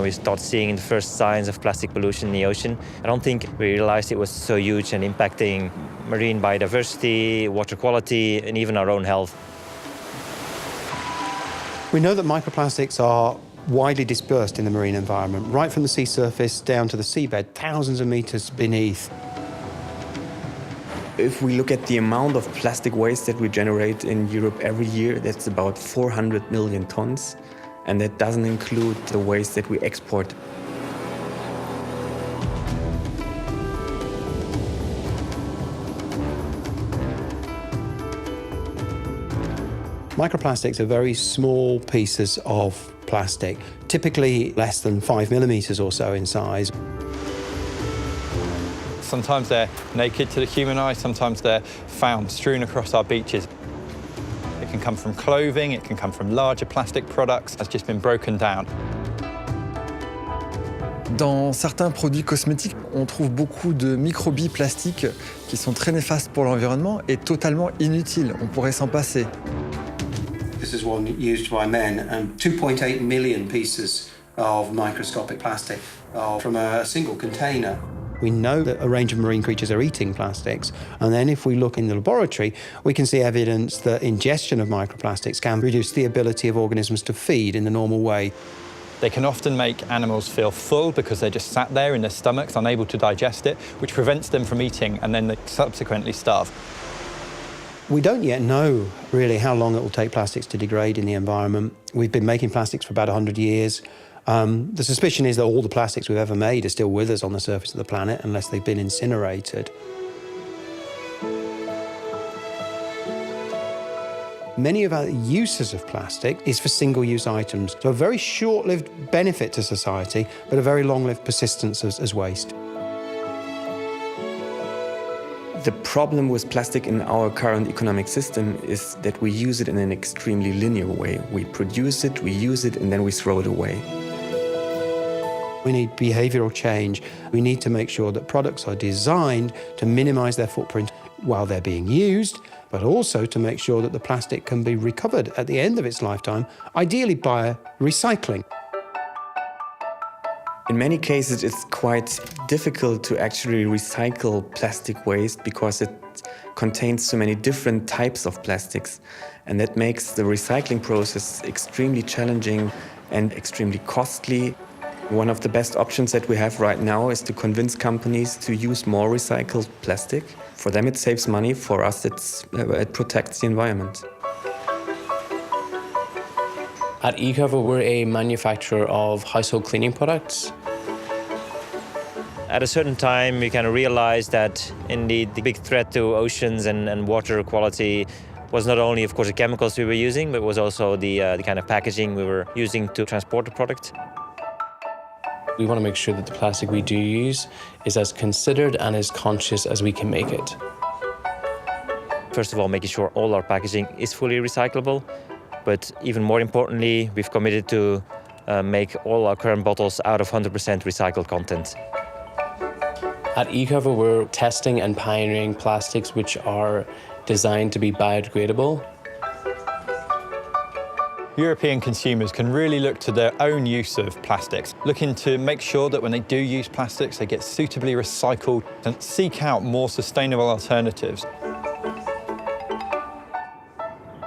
when we start seeing the first signs of plastic pollution in the ocean, I don't think we realized it was so huge and impacting marine biodiversity, water quality, and even our own health. We know that microplastics are widely dispersed in the marine environment, right from the sea surface down to the seabed, thousands of meters beneath. If we look at the amount of plastic waste that we generate in Europe every year, that's about 400 million tons. And that doesn't include the waste that we export. Microplastics are very small pieces of plastic, typically less than 5 millimeters or so in size. Sometimes they're naked to the human eye, sometimes they're found strewn across our beaches. It can come from clothing, it can come from larger plastic products that's just been broken down. Dans certains produits cosmétiques, on trouve beaucoup de microbilles plastiques qui sont très néfastes pour l'environnement et totalement inutiles. On pourrait s'en passer. This is one used by men, and 2.8 million pieces of microscopic plastic are from a single container. We know that a range of marine creatures are eating plastics, and then if we look in the laboratory, we can see evidence that ingestion of microplastics can reduce the ability of organisms to feed in the normal way. They can often make animals feel full because they're just sat there in their stomachs, unable to digest it, which prevents them from eating, and then they subsequently starve. We don't yet know really how long it will take plastics to degrade in the environment. We've been making plastics for about 100 years. The suspicion is that all the plastics we've ever made are still with us on the surface of the planet unless they've been incinerated. Many of our uses of plastic is for single-use items, so a very short-lived benefit to society, but a very long-lived persistence as waste. The problem with plastic in our current economic system is that we use it in an extremely linear way. We produce it, we use it, and then we throw it away. We need behavioural change. We need to make sure that products are designed to minimise their footprint while they're being used, but also to make sure that the plastic can be recovered at the end of its lifetime, ideally by recycling. In many cases, it's quite difficult to actually recycle plastic waste because it contains so many different types of plastics. And that makes the recycling process extremely challenging and extremely costly. One of the best options that we have right now is to convince companies to use more recycled plastic. For them, it saves money. For us, it protects the environment. At Ecover, we're a manufacturer of household cleaning products. At a certain time, we kind of realized that indeed the big threat to oceans and water quality was not only, of course, the chemicals we were using, but was also the kind of packaging we were using to transport the product. We want to make sure that the plastic we do use is as considered and as conscious as we can make it. First of all, making sure all our packaging is fully recyclable. But even more importantly, we've committed to make all our current bottles out of 100% recycled content. At Ecover, we're testing and pioneering plastics which are designed to be biodegradable. European consumers can really look to their own use of plastics, looking to make sure that when they do use plastics, they get suitably recycled and seek out more sustainable alternatives.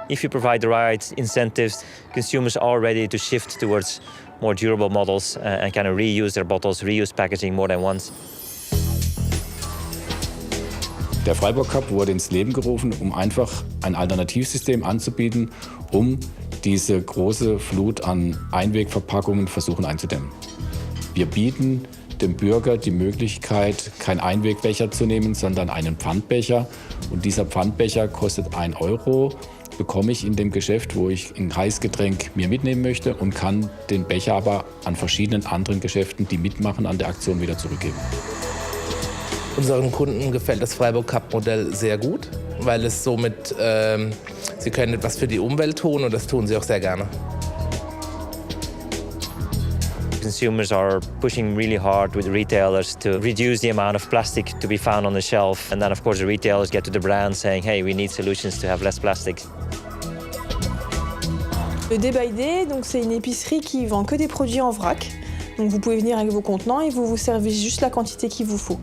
If you provide the right incentives, consumers are ready to shift towards more durable models and kind of reuse their bottles, reuse packaging more than once. Der Freiburg Cup wurde ins Leben gerufen, um einfach ein Alternativsystem anzubieten, um diese große Flut an Einwegverpackungen versuchen einzudämmen. Wir bieten dem Bürger die Möglichkeit, keinen Einwegbecher zu nehmen, sondern einen Pfandbecher. Und dieser Pfandbecher kostet 1 €, bekomme ich in dem Geschäft, wo ich ein Heißgetränk mir mitnehmen möchte und kann den Becher aber an verschiedenen anderen Geschäften, die mitmachen, an der Aktion wieder zurückgeben. Unseren Kunden gefällt das Freiburg Cup Modell sehr gut, weil es somit, sie können etwas für die Umwelt tun und das tun sie auch sehr gerne. Consumers are pushing really hard with retailers to reduce the amount of plastic to be found on the shelf. And then, of course, the retailers get to the brand saying, hey, we need solutions to have less plastic. Le Day by Day, donc c'est une épicerie qui vend que des produits en vrac. Donc vous pouvez venir avec vos contenants et vous vous servez juste la quantité qu'il vous faut.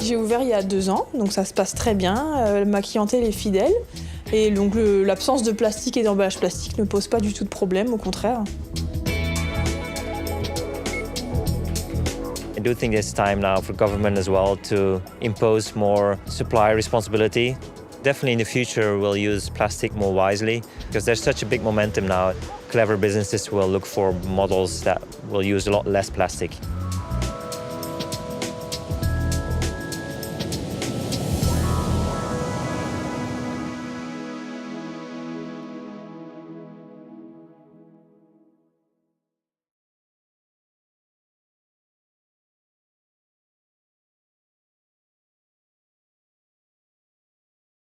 J'ai ouvert il y a 2 ans, donc ça se passe très bien. Ma clientèle est fidèle. Et donc l'absence de plastique et d'emballage plastique ne pose pas du tout de problème, au contraire. I do think it's time now for government as well to impose more supply responsibility. Definitely in the future we'll use plastic more wisely because there's such a big momentum now. Clever businesses will look for models that will use a lot less plastic.